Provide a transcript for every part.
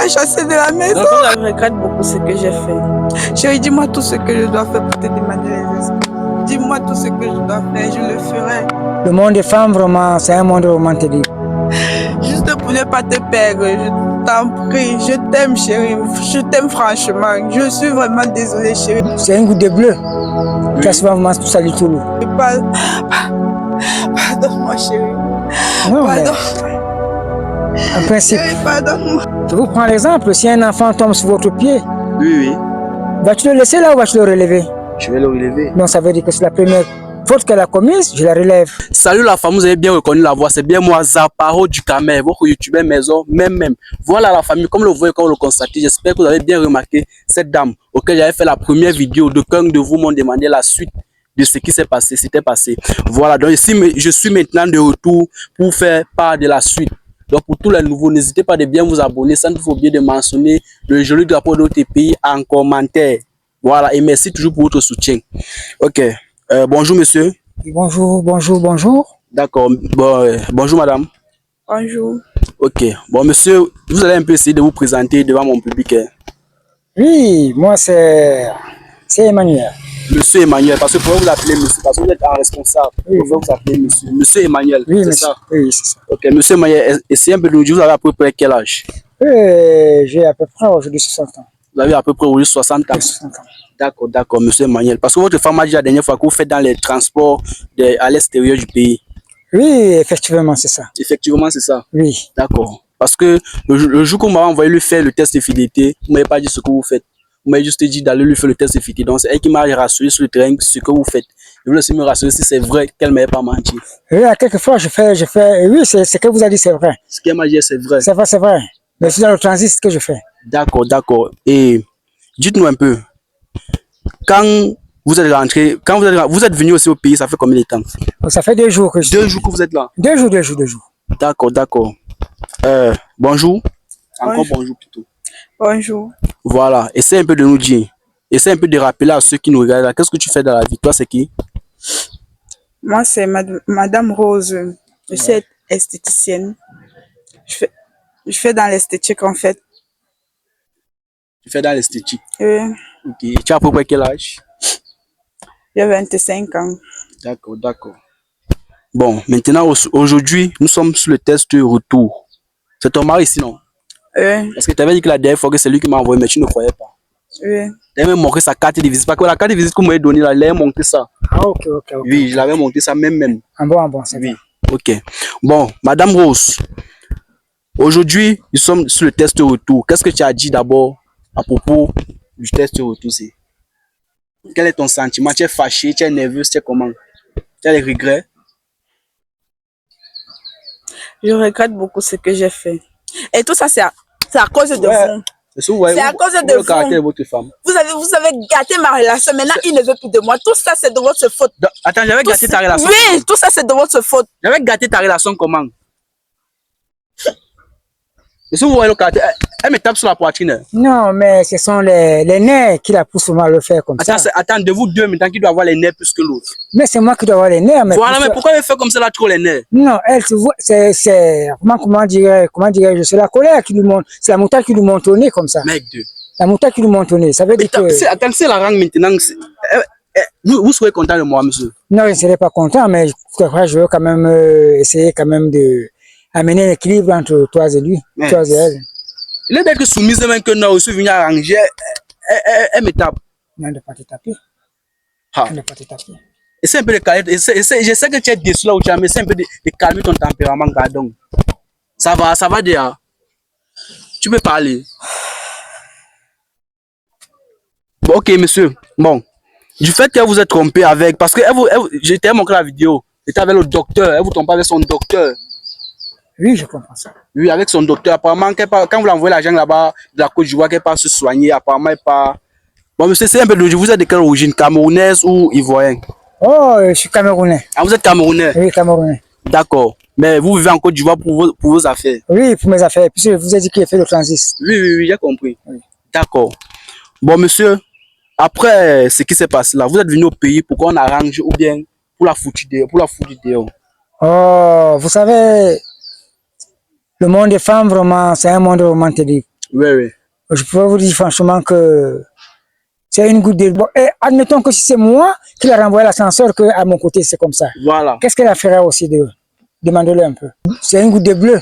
m'a chassé de la maison. Je regrette beaucoup ce que j'ai fait. Chérie, dis-moi tout ce que je dois faire pour te demander les excuses. Dis-moi tout ce que je dois faire, je le ferai. Le monde des femmes, vraiment, c'est un monde vraiment terrible. Juste pour ne pas te perdre, je t'en prie, je t'aime chérie, je t'aime franchement. Je suis vraiment désolée chérie. C'est un goût de bleu. Qui a souvent vraiment tout ça du tout. Pardonne-moi chérie. Non, Pardon. En principe, Chérie, pardonne-moi. je vous prends l'exemple, si un enfant tombe sur votre pied, Oui. vas-tu le laisser là ou vas-tu le relever? Je vais le relever. Donc ça veut dire que c'est la première faute qu'elle a commise, je la relève. Salut la famille, vous avez bien reconnu la voix, c'est bien moi, Zaparo du Camer, votre youtubeur maison, même. Voilà la famille, comme le voyez, comme le constatez, j'espère que vous avez bien remarqué cette dame auquel j'avais fait la première vidéo. D'aucuns de vous m'ont demandé la suite de ce qui s'est passé, Voilà, donc ici, je suis maintenant de retour pour faire part de la suite. Donc pour tous les nouveaux, n'hésitez pas de bien vous abonner, sans faut oublier de mentionner le joli drapeau de notre pays en commentaire. Voilà, et merci toujours pour votre soutien. Ok, bonjour monsieur. Bonjour. D'accord, bonjour madame. Bonjour. Ok, bon monsieur, vous allez un peu essayer de vous présenter devant mon public. Oui, moi c'est Emmanuel. Monsieur Emmanuel, parce que pourquoi vous l'appelez monsieur? Parce que vous êtes un responsable. Oui. Pourquoi vous appelez monsieur? Monsieur Emmanuel, oui, c'est ça? Oui, c'est ça. Ok, monsieur Emmanuel, essayez un peu de nous dire, vous avez à peu près quel âge? J'ai à peu près aujourd'hui 60 ans. Vous avez à peu près aujourd'hui 60 ans? 60 ans. D'accord, monsieur Emmanuel. Parce que votre femme a dit la dernière fois que vous faites dans les transports à l'extérieur du pays. Oui, effectivement, c'est ça. Effectivement, c'est ça? Oui. D'accord. Parce que le jour qu'on m'a envoyé lui faire le test de fidélité, vous ne m'avez pas dit ce que vous faites. Vous m'avez juste dit d'aller lui faire le test de fidélité. Donc, c'est elle qui m'a rassuré sur le terrain ce que vous faites. Je voulais aussi me rassurer si c'est vrai qu'elle ne m'avait pas menti. Oui, à quelques fois, je fais. Oui, c'est ce que vous avez dit, c'est vrai. Ce qu'elle m'a dit, c'est vrai. C'est vrai. Mais c'est dans le transit ce que je fais. D'accord. Et dites-nous un peu, quand vous êtes rentré, vous êtes venu aussi au pays, ça fait combien de temps? Ça fait 2 jours que je suis. 2 jours que vous êtes là? 2 jours. D'accord. Bonjour. Encore bonjour plutôt. Bonjour. Voilà, essaie un peu de nous dire, essaie un peu de rappeler à ceux qui nous regardent, qu'est-ce que tu fais dans la vie? Toi, c'est qui? Moi, c'est Madame Rose. Je suis esthéticienne. Je fais dans l'esthétique en fait. Tu fais dans l'esthétique? Oui. Ok, tu as à peu près quel âge? J'ai 25 ans. D'accord. Bon, maintenant, aujourd'hui, nous sommes sur le test de retour. C'est ton mari ici, non? Oui. Parce que tu avais dit que la dernière fois que c'est lui qui m'a envoyé, mais tu ne croyais pas. Oui. Tu avais même montré sa carte de visite. Parce que la carte de visite que vous m'avez donnée, là, il avait montré ça. Ah, ok. Oui, je l'avais montré ça même. Ah bon, c'est oui. Ok. Bon, Madame Rose, aujourd'hui, nous sommes sur le test de retour. Qu'est-ce que tu as dit d'abord à propos du test de retour? Quel est ton sentiment? Tu es fâché, tu es nerveuse, tu es comment? Tu as des regrets? Je regrette beaucoup ce que j'ai fait. Et tout ça, c'est à cause de vous. C'est à cause de le vous. caractère de votre femme. Vous avez gâté ma relation. Maintenant, il ne veut plus de moi. Tout ça, c'est de votre faute. Attends, j'avais gâté ta relation. Oui, tout ça, c'est de votre faute. J'avais gâté ta relation comment? Et si vous voyez le caractère, elle me tape sur la poitrine. Non, mais ce sont les nerfs qui la poussent à le faire comme ça. Attends, de vous deux, maintenant, qui doit avoir les nerfs plus que l'autre. Mais c'est moi qui dois avoir les nerfs. Mais voilà, mais pourquoi elle fait comme ça là, trop les nerfs? Non, elle, tu vois, c'est comment dirais-je, c'est la colère qui lui monte, c'est la moutarde qui lui monte au nez comme ça. Mec de. La moutarde qui lui monte au nez, ça veut dire que... Attends, c'est la rang maintenant. Vous serez content de moi, monsieur? Non, je ne serais pas content, mais je veux quand même essayer quand même de amener l'équilibre entre toi et lui, toi et elle. Il est d'être soumise même que nous aussi venir arranger, elle me tape. Non, de ne pas te taper. Ne pas te taper. Essaie un peu de calmer, je sais que tu es déçu là où tu as, mais essaie un peu de calmer ton tempérament, gardons. Ça va déjà. Tu peux parler. Bon, ok, monsieur. Bon. Du fait que vous êtes trompé avec, parce que j'étais montré la vidéo, j'étais avec le docteur, elle vous trompe avec son docteur. Oui, je comprends ça. Oui, avec son docteur. Apparemment, quand vous l'envoyez l'argent là-bas, de la Côte d'Ivoire, qu'elle part se soigner, apparemment, elle part. Bon, monsieur, c'est un peu de vous êtes de quelle origine? Camerounaise ou ivoirienne? Oh, je suis camerounais. Ah, vous êtes camerounais? Oui, camerounais. D'accord. Mais vous vivez en Côte d'Ivoire pour vos affaires? Oui, pour mes affaires. Puisque je vous ai dit qu'il a fait le transit. Oui, j'ai compris. Oui. D'accord. Bon, monsieur, après ce qui s'est passé là, vous êtes venu au pays pour qu'on arrange ou bien pour la foutre dehors? Oh, vous savez, le monde des femmes, vraiment, c'est un monde vraiment terrible. Oui, oui. Je pourrais vous dire franchement que c'est une goutte de... Bon, et admettons que si c'est moi qui l'a renvoyé l'ascenseur, qu'à mon côté, c'est comme ça. Voilà. Qu'est-ce qu'elle a fait aussi de... Demandez-le un peu. C'est une goutte de bleu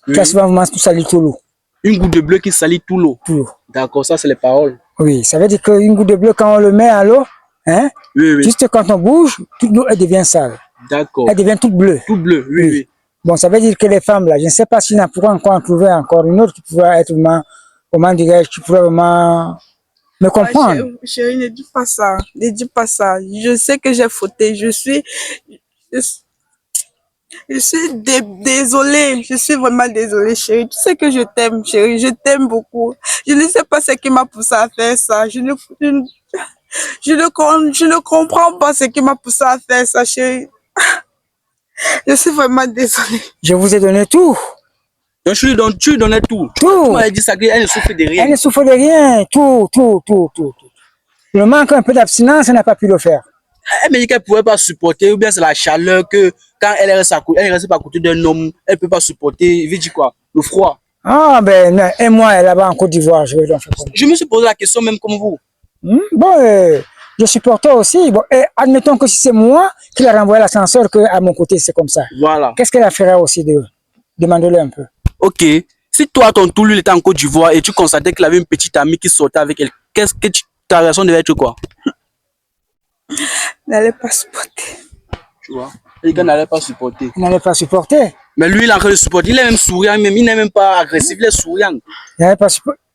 qui a souvent vraiment tout sali tout l'eau. Une goutte de bleu qui salit tout l'eau. Tout l'eau. D'accord, ça c'est les paroles. Oui, ça veut dire qu'une goutte de bleu, quand on le met à l'eau, hein, Oui, oui. juste quand on bouge, toute l'eau, elle devient sale. D'accord. Elle devient toute bleue. Tout bleu, oui, oui. Bon, ça veut dire que les femmes, là, je ne sais pas s'il y en a pourrait encore en trouver encore une autre qui pourrait être vraiment, comment dirais-je, qui pourrait vraiment me comprendre. Chérie, ne dis pas ça. Ne dis pas ça. Je sais que j'ai fauté. Je suis désolée. Je suis vraiment désolée, chérie. Tu sais que je t'aime, chérie. Je t'aime beaucoup. Je ne sais pas ce qui m'a poussé à faire ça. Je ne comprends pas ce qui m'a poussé à faire ça, chérie. Je suis vraiment désolée. Je vous ai donné tout. Donc tu lui donnais tout. Tout. Tu m'avais dit ça, qu'elle ne souffre de rien. Elle ne souffre de rien. Tout. Le manque un peu d'abstinence, elle n'a pas pu le faire. Elle me dit qu'elle ne pouvait pas supporter, ou bien c'est la chaleur que quand elle reste pas à côté d'un homme, elle ne peut pas supporter. Il veut dire quoi? Le froid. Ah, ben, non. Et moi, là-bas en Côte d'Ivoire, je vais donc faire comme ça. Je me suis posé la question même comme vous. Bon, je supportais aussi. Bon, et admettons que si c'est moi qui l'a renvoyé l'ascenseur, qu'à mon côté, c'est comme ça. Voilà. Qu'est-ce qu'elle a fait aussi de... Demandez-le un peu. Ok. Si toi, à ton tour, lui, il était en Côte d'Ivoire et tu constatais qu'il avait une petite amie qui sortait avec elle, qu'est-ce que ta réaction devait être quoi? N'allez pas supporter. Tu vois? Et qu'elle n'allait pas supporter. Elle n'allait pas supporter. Mais lui, il est en train de supporter. Il est même souriant, il n'est même pas agressif, il est souriant. Elle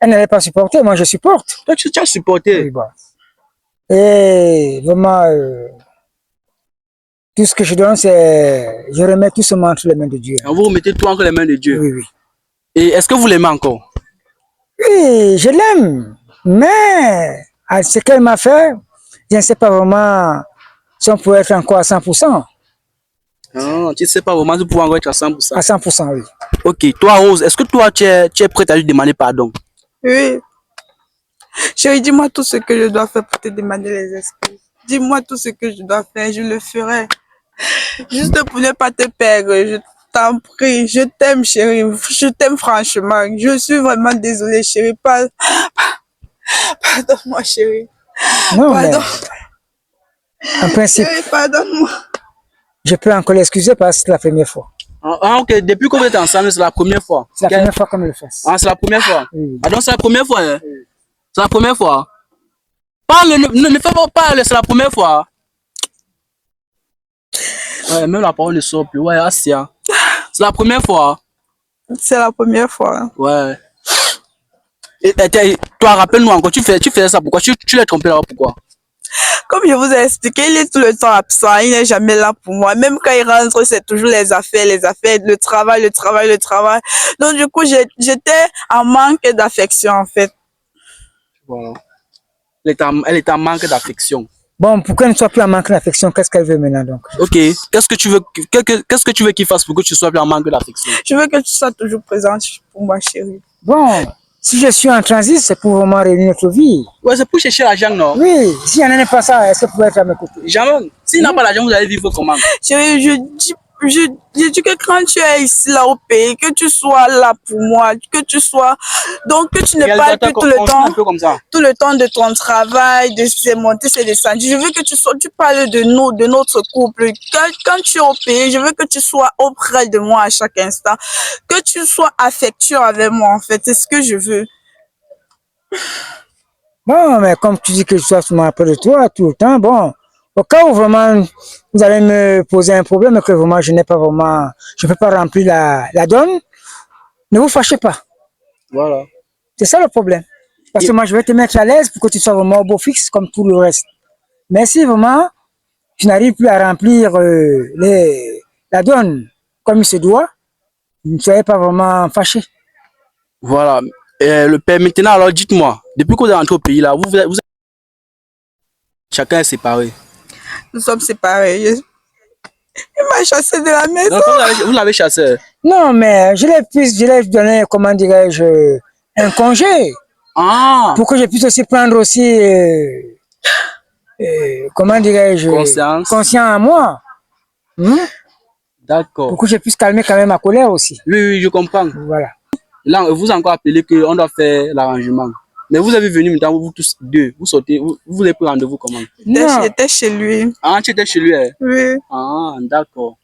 n'allait pas supporter, moi je supporte. Toi, tu as supporté. Oui, bon. Et vraiment, tout ce que je donne, c'est... Je remets tout seulement entre les mains de Dieu. Vous remettez tout entre les mains de Dieu. Oui, oui. Et est-ce que vous l'aimez encore? Oui, je l'aime. Mais, à ce qu'elle m'a fait, je ne sais pas vraiment si on peut être encore à 100%. Ah, tu ne sais pas vraiment si vous pouvez encore être à 100%. À 100%, oui. Ok, toi, Rose, est-ce que toi, tu es prête à lui demander pardon? Oui. Chérie, dis-moi tout ce que je dois faire pour te demander les excuses. Dis-moi tout ce que je dois faire, je le ferai. Juste pour ne pas te perdre, je t'en prie. Je t'aime, chérie. Je t'aime franchement. Je suis vraiment désolée, chérie. Pardonne-moi, chérie. Non, Pardon. mais en principe, Chérie, pardonne-moi. je peux encore l'excuser parce que c'est la première fois. Ah, ok. Depuis que vous êtes ensemble, c'est la première fois. C'est la première fois qu'on me le fait. Ah, c'est la première fois. Oui. Ah, donc c'est la première fois, hein? Oui. C'est la première fois. Parle, ne fais pas parler, c'est la première fois. Ouais, même la parole ne sort plus. Ouais, Asia. C'est la première fois. C'est la première fois. Ouais. Et toi, rappelle-nous encore, tu faisais ça pourquoi? Tu l'as trompé là, pourquoi? Comme je vous ai expliqué, il est tout le temps absent, il n'est jamais là pour moi. Même quand il rentre, c'est toujours les affaires, le travail. Donc du coup, j'étais en manque d'affection en fait. Voilà. Elle est en manque d'affection. Bon, pour qu'elle ne soit plus en manque d'affection, qu'est-ce qu'elle veut maintenant donc? Ok. Qu'est-ce que tu veux qu'il fasse pour que tu sois plus en manque d'affection? Je veux que tu sois toujours présente pour moi, chérie. Bon, si je suis en transit, c'est pour vraiment réunir notre vie. Ouais, c'est pour chercher l'argent, non? Oui, s'il n'y en a pas ça, est-ce que vous pouvez être à mes côtés? Jamais. S'il n'a pas l'argent, vous allez vivre comment? Chérie, je dis que quand tu es ici, là, au pays, que tu sois là pour moi, que tu sois, donc que tu ne parles plus tout le temps de ton travail, de ces montées, ces descentes. Je veux que tu parles de nous, de notre couple. Quand tu es au pays, je veux que tu sois auprès de moi à chaque instant, que tu sois affectueux avec moi, en fait. C'est ce que je veux. Bon, mais comme tu dis que je sois souvent près de toi tout le temps, bon, au cas où vraiment vous allez me poser un problème et que vraiment je n'ai pas vraiment, je ne peux pas remplir la donne, ne vous fâchez pas. Voilà. C'est ça le problème. Parce que moi je vais te mettre à l'aise pour que tu sois vraiment au beau fixe comme tout le reste. Mais si vraiment tu n'arrives plus à remplir la donne comme il se doit, ne soyez pas vraiment fâché. Voilà. Le père, maintenant, alors dites-moi, depuis que vous êtes rentré au pays là, chacun est séparé. Nous sommes séparés. Il m'a chassé de la maison. Vous l'avez chassé? Non, mais je l'ai donné, comment dirais-je, un congé. Ah. Pour que je puisse aussi prendre aussi, comment dirais-je, conscience à moi. D'accord. Pour que je puisse calmer quand même ma colère aussi. Oui, je comprends. Voilà. Là, vous a encore appelé qu'on doit faire l'arrangement. Mais vous avez venu maintenant, vous tous deux, vous sortez, vous avez pris rendez-vous comment? J'étais chez lui. Ah, tu étais chez lui, hein? Oui. Ah, d'accord.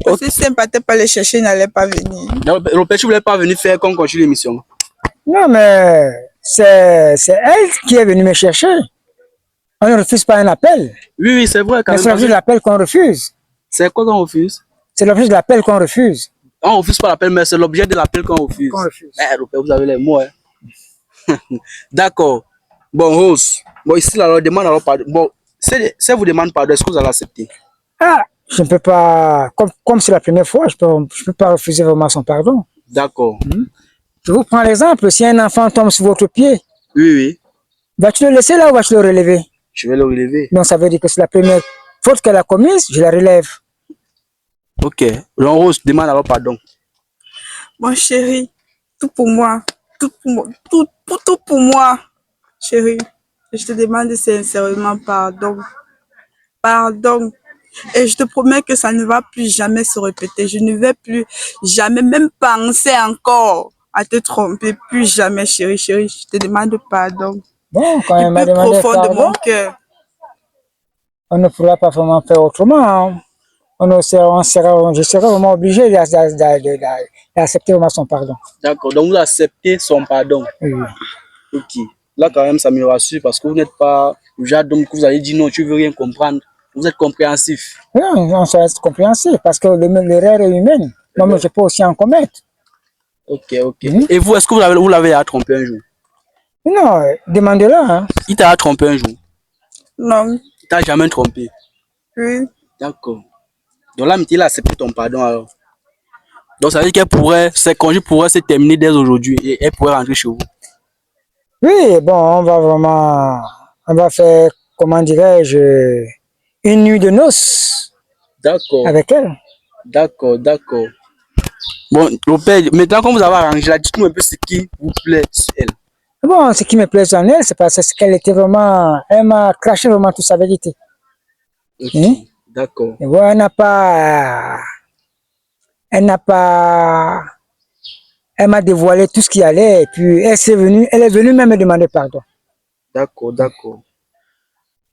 Parce que si elle ne partait pas les chercher, il n'allait pas venir. Le pêche ne voulait pas venir faire comme continue l'émission. Non, mais c'est elle qui est venue me chercher. On ne refuse pas un appel. Oui, oui, c'est vrai. Mais c'est l'objet de l'appel qu'on refuse. C'est quoi qu'on refuse? C'est l'objet de l'appel qu'on refuse. On refuse pas l'appel, mais c'est l'objet de l'appel qu'on refuse. Vous avez les mots, hein. D'accord. Bon, Rose. Bon, ici, là, demande alors pardon. Bon, si vous demande pardon, est-ce que vous allez accepter? Ah, je ne peux pas, comme c'est la première fois, je peux pas refuser vraiment son pardon. D'accord. Je vous prends l'exemple, si un enfant tombe sur votre pied, oui, oui. Vas-tu le laisser là ou vas-tu le relever? Je vais le relever. Donc ça veut dire que c'est la première faute qu'elle a commise, je la relève. Ok. Donc Rose, demande alors pardon. Mon chéri, tout pour moi. Tout pour moi. Chéri, je te demande sincèrement pardon. Pardon. Et je te promets que ça ne va plus jamais se répéter. Je ne vais plus jamais même penser encore à te tromper. Plus jamais, chéri, chéri. Je te demande pardon. Bon, quand elle m'a Du plus demandé profond pardon, de mon cœur. On ne pourra pas vraiment faire autrement. Hein. Je serai vraiment obligé d'accepter vraiment son pardon. D'accord. Donc vous acceptez son pardon. Oui. Ok. Là, quand même, ça me rassure parce que vous n'êtes pas le genre d'homme que vous allez dire non, tu veux rien comprendre. Vous êtes compréhensif. Oui, on doit être compréhensif parce que l'erreur est humaine. Moi, je peux aussi en commettre. Ok, ok. Et vous, est-ce que vous l'avez trompé un jour? Non, demandez-le. Hein. Il t'a trompé un jour? Non. Il t'a jamais trompé? Oui. D'accord. Donc là, il a accepté ton pardon alors. Donc ça veut dire qu'elle pourrait, ses congés pourraient se terminer dès aujourd'hui et elle pourrait rentrer chez vous. Oui, bon, on va faire, comment dirais-je, une nuit de noces. D'accord. Avec elle. D'accord, d'accord. Bon, le père, maintenant qu'on vous avez arrangé là, dites-nous un peu ce qui vous plaît sur elle. Bon, ce qui me plaît en elle, c'est parce qu'elle était vraiment, elle m'a craché vraiment toute sa vérité. Ok, hein? D'accord. Et voilà, elle m'a dévoilé tout ce qui allait, et puis elle est venue même me demander pardon. D'accord, d'accord.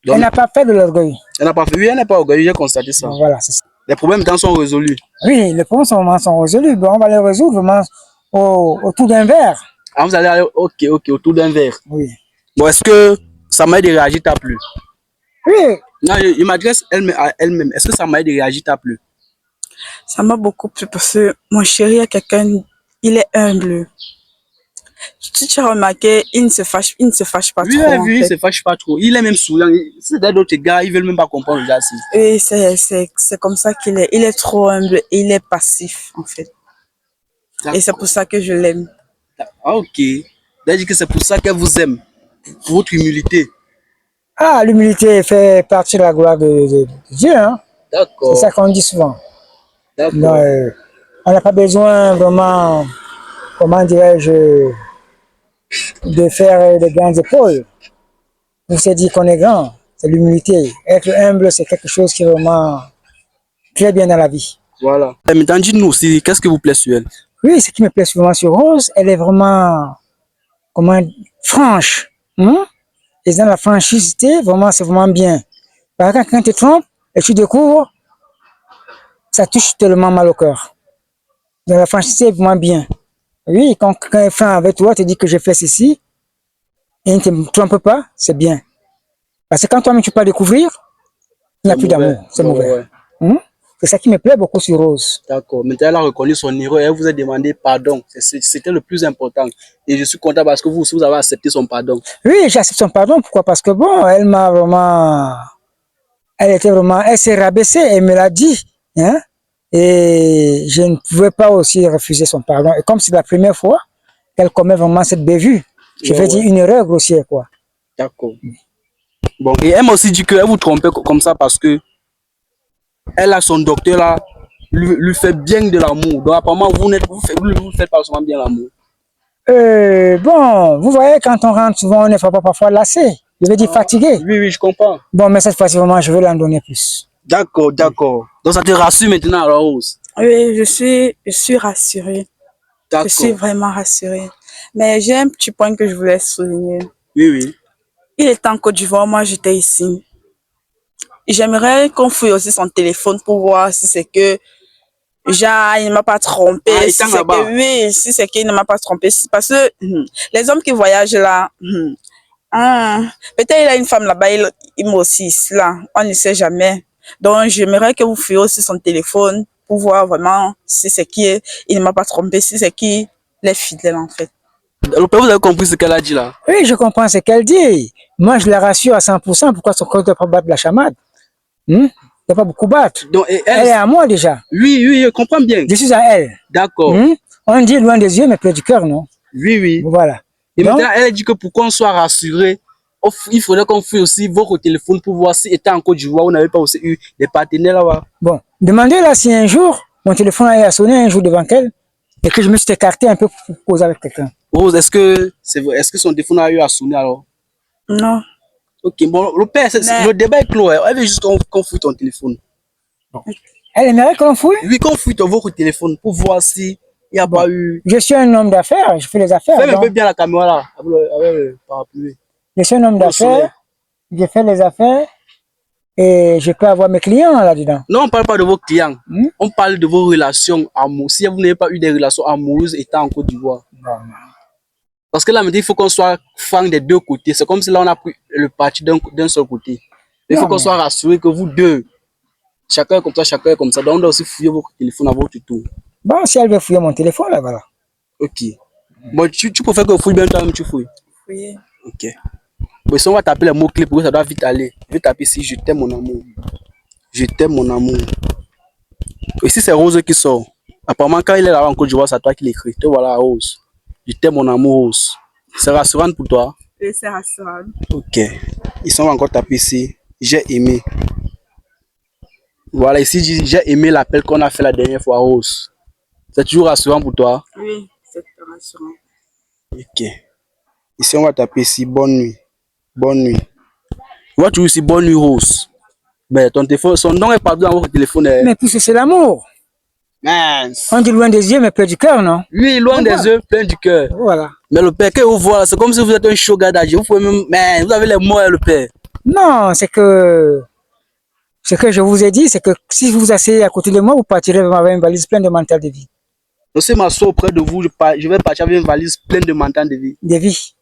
Elle n'a pas fait de l'orgueil. Elle n'a pas fait, oui, elle n'a pas orgueilleuse, j'ai constaté ça. Bon, voilà, c'est ça. Les problèmes sont résolus. Oui, les problèmes sont résolus. Bon, on va les résoudre vraiment autour d'un verre. Ah, vous allez aller, ok, autour d'un verre. Oui. Bon, est-ce que ça m'a aidé de réagir, t'as plu? Oui. Non, il m'adresse à elle-même. Est-ce que ça m'a aidé de réagir, t'as plu? Ça m'a beaucoup plu parce que mon chéri est quelqu'un, il est humble. Tu as remarqué, il ne se fâche pas trop. Oui, il ne se fâche pas trop. Il est même souriant. C'est d'autres gars, ils ne veulent même pas comprendre le gars. Et c'est comme ça qu'il est. Il est trop humble, il est passif en fait. Et c'est pour ça que je l'aime. Ah, ok. C'est-à-dire que c'est pour ça qu'elle vous aime. Pour votre humilité. Ah, l'humilité fait partie de la gloire de Dieu. Hein? D'accord. C'est ça qu'on dit souvent. D'accord. On n'a pas besoin vraiment, comment dirais-je, de faire des grandes épaules. Pour se dire qu'on est grand, c'est l'humilité. Être humble, c'est quelque chose qui est vraiment très bien dans la vie. Voilà. Et maintenant, dites-nous aussi, qu'est-ce qui vous plaît sur elle? Oui, ce qui me plaît souvent sur Rose, elle est vraiment, franche. Hein? Et dans la franchise, vraiment, c'est vraiment bien. Par exemple, quand tu te trompes et tu découvres, ça touche tellement mal au cœur. Dans la franchise, c'est vraiment bien. Oui, quand elle est franc avec toi, tu dis que j'ai fait ceci, et ne te trompe pas, c'est bien. Parce que quand toi-même tu peux découvrir, il n'y a plus d'amour, c'est mauvais. Ouais. C'est ça qui me plaît beaucoup sur Rose. D'accord. Maintenant, elle a reconnu son erreur et elle vous a demandé pardon. C'était le plus important. Et je suis content parce que vous avez accepté son pardon. Oui, j'accepte son pardon. Pourquoi? Parce que bon, elle s'est rabaissée, elle me l'a dit. Hein? Et je ne pouvais pas aussi refuser son pardon. Et comme c'est la première fois qu'elle commet vraiment cette bévue, je vais dire une erreur grossière, quoi. D'accord. Bon, et elle m'a aussi dit qu'elle vous trompait comme ça parce que elle a son docteur là, lui fait bien de l'amour. Donc apparemment, vous faites pas souvent bien l'amour. Bon, vous voyez, quand on rentre souvent, on est parfois lassé. Je veux dire fatigué. Oui, je comprends. Bon, mais cette fois-ci, vraiment, je vais l'en donner plus. D'accord, d'accord. Donc ça te rassure maintenant alors, Rose? Oui, je suis rassurée. Je suis vraiment rassurée. Mais j'ai un petit point que je voulais souligner. Oui, oui. Il était en Côte d'Ivoire, moi j'étais ici. J'aimerais qu'on fouille aussi son téléphone pour voir si c'est que genre, il ne m'a pas trompé. Ah, si c'est que, oui, si c'est qu'il ne m'a pas trompé. Parce que les hommes qui voyagent là, peut-être il a une femme là-bas, il m'a aussi ici là. On ne sait jamais. Donc, j'aimerais que vous fouillez aussi son téléphone pour voir vraiment si c'est qui il ne m'a pas trompé, si c'est qui les fidèles en fait. Le père, vous avez compris ce qu'elle a dit là? Oui, je comprends ce qu'elle dit. Moi, je la rassure à 100%. Pourquoi son compte ne doit pas battre la chamade? Il ne doit pas beaucoup battre. Donc, elle est à moi déjà. Oui, oui, je comprends bien. Je suis à elle. D'accord. On dit loin des yeux, mais près du cœur, non? Oui, oui. Voilà. Et donc, maintenant, elle dit que pour qu'on soit rassuré, il faudrait qu'on fouille aussi votre téléphone pour voir si était en Côte d'Ivoire, vous n'avez pas aussi eu des partenaires là-bas. Bon, demandez-la si un jour, mon téléphone a sonné un jour devant elle et que je me suis écarté un peu pour causer avec quelqu'un. Rose, est-ce que son téléphone a eu à sonner alors? Non. Ok, bon, le père, le débat est clos. Elle veut juste qu'on fouille ton téléphone. Bon. Elle aimerait qu'on fouille? Oui, qu'on fouille votre téléphone pour voir si il n'y a pas eu... Je suis un homme d'affaires, je fais les affaires. Fais un peu bien la caméra là, avec le parapluie. Je suis un homme d'affaires, je fais les affaires et je peux avoir mes clients là-dedans. Non, on ne parle pas de vos clients. On parle de vos relations amoureuses. Si vous n'avez pas eu des relations amoureuses étant en Côte d'Ivoire. Parce que là, il faut qu'on soit fan des deux côtés. C'est comme si là, on a pris le parti d'un seul côté. Il faut qu'on soit rassuré que vous deux, chacun est comme ça, chacun est comme ça. Donc, on doit aussi fouiller votre téléphone à votre tour. Bon, si elle veut fouiller mon téléphone, là, voilà. Ok. Bon, tu préfères que fouille bien toi-même, tu fouilles? Oui. Ok. Bon, si on va taper les mots-clés pour que ça doit vite aller. Je vais taper ici, je t'aime mon amour. Je t'aime mon amour. Ici, c'est Rose qui sort. Apparemment, quand il est là en Côte d'Ivoire, c'est toi qui l'écris. Te voilà, Rose. Je t'aime mon amour, Rose. C'est rassurant pour toi? Oui, c'est rassurant. Ok. Ils sont encore tapés ici. J'ai aimé. Voilà, ici, j'ai aimé l'appel qu'on a fait la dernière fois, Rose. C'est toujours rassurant pour toi? Oui, c'est rassurant. Ok. Ici, on va taper ici. Bonne nuit. Bonne nuit. Tu vois toujours ici, bonne nuit, Rose. Mais ton téléphone, son nom est partout dans votre téléphone. Mais puisque c'est l'amour. On dit loin des yeux, mais plein du cœur, non? Oui, loin des yeux, plein du cœur. Voilà. Mais le père, que vous voyez, c'est comme si vous êtes un sugar daddy. Vous pouvez même, mais vous avez les mots, le père. Non, c'est que ce que je vous ai dit, c'est que si vous vous asseyez à côté de moi, vous partirez avec une valise pleine de mental de vie. Donc, si je m'assois auprès de vous, je vais partir avec une valise pleine de mental de vie. De vie.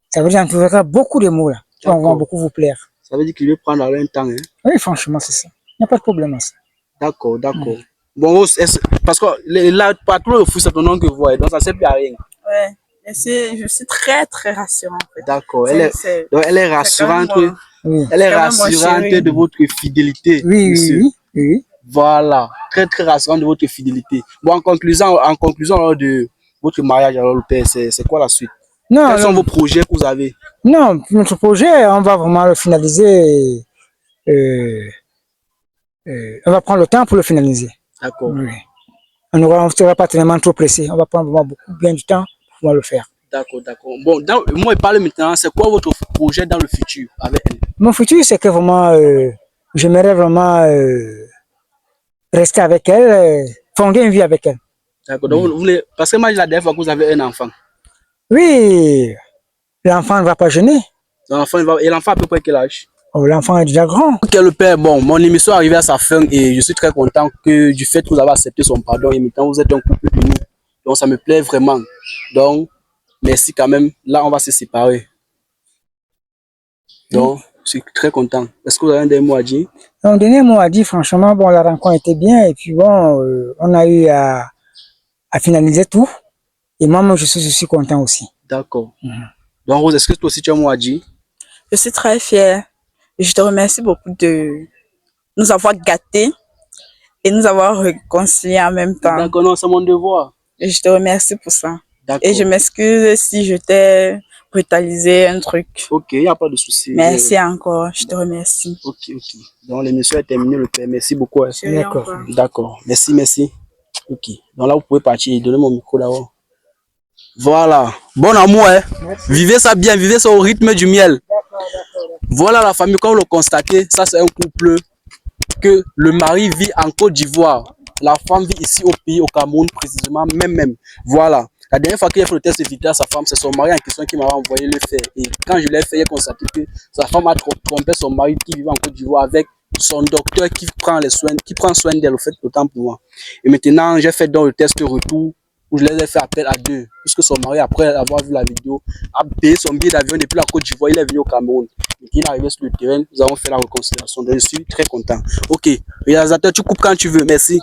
Ça veut dire qu'on trouvera beaucoup de mots là, qui vont beaucoup vous plaire. Ça veut dire qu'il veut prendre un temps, hein? Oui, franchement, c'est ça. Il n'y a pas de problème à ça. D'accord, d'accord. Bon, parce que là, partout le fou, c'est ton nom que vous voyez, donc ça ne sert plus à rien. Ouais, je suis très, très rassurante. En fait. D'accord, elle est rassurante. Elle est rassurante de votre fidélité. Oui, monsieur. Oui. Voilà, très, très rassurante de votre fidélité. Bon, en conclusion alors, de votre mariage, alors le père, c'est quoi la suite? Non, quels sont vos projets que vous avez? Non, notre projet, on va vraiment le finaliser. On va prendre le temps pour le finaliser. D'accord. Oui. On ne sera pas tellement trop pressé. On va prendre vraiment bien du temps pour pouvoir le faire. D'accord, d'accord. Bon, moi, je parle maintenant. C'est quoi votre projet dans le futur avec elle? Mon futur, c'est que vraiment, j'aimerais vraiment rester avec elle, fonder une vie avec elle. D'accord. Donc, vous voulez, parce que moi, la dernière fois que vous avez un enfant. Oui, l'enfant ne va pas jeûner. Et l'enfant à peu près quel âge? Oh, l'enfant est déjà grand. Ok, le père, bon, mon émission est arrivée à sa fin et je suis très content que du fait que vous avez accepté son pardon et maintenant vous êtes un couple uni. Donc ça me plaît vraiment. Donc, merci quand même. Là, on va se séparer. Donc, je suis très content. Est-ce que vous avez un dernier mot à dire? Un dernier mot à dire, franchement, bon, la rencontre était bien et puis bon, on a eu à finaliser tout. Et moi, je suis content aussi. D'accord. Donc, Rose, est-ce que toi aussi tu as un mot à dire? Je suis très fière. Je te remercie beaucoup de nous avoir gâtés et nous avoir réconciliés en même temps. D'accord, non, c'est mon devoir. Et je te remercie pour ça. Et je m'excuse si je t'ai brutalisé un truc. Ok, il n'y a pas de souci. Merci encore, je te remercie. Ok. Donc, l'émission est terminée, le père. Merci beaucoup. D'accord. D'accord. Merci. Ok. Donc là, vous pouvez partir et donner mon micro d'abord. Voilà. Bon amour, hein. Vivez ça bien, vivez ça au rythme du miel. Voilà la famille, comme vous le constatez, ça c'est un couple que le mari vit en Côte d'Ivoire. La femme vit ici au pays, au Cameroun, précisément, même. Voilà. La dernière fois qu'il a fait le test de vitesse à sa femme, c'est son mari en question qui m'avait envoyé le faire. Et quand je l'ai fait, il a constaté que sa femme a trompé son mari qui vivait en Côte d'Ivoire avec son docteur qui prend soin d'elle, au fait, autant pour moi. Et maintenant, j'ai fait donc le test retour où je les ai fait appel à deux. Puisque son mari, après avoir vu la vidéo, a payé son billet d'avion depuis la Côte d'Ivoire, il est venu au Cameroun. Et il est arrivé sur le terrain, nous avons fait la réconciliation. Donc, je suis très content. Ok, réalisateur, tu coupes quand tu veux. Merci.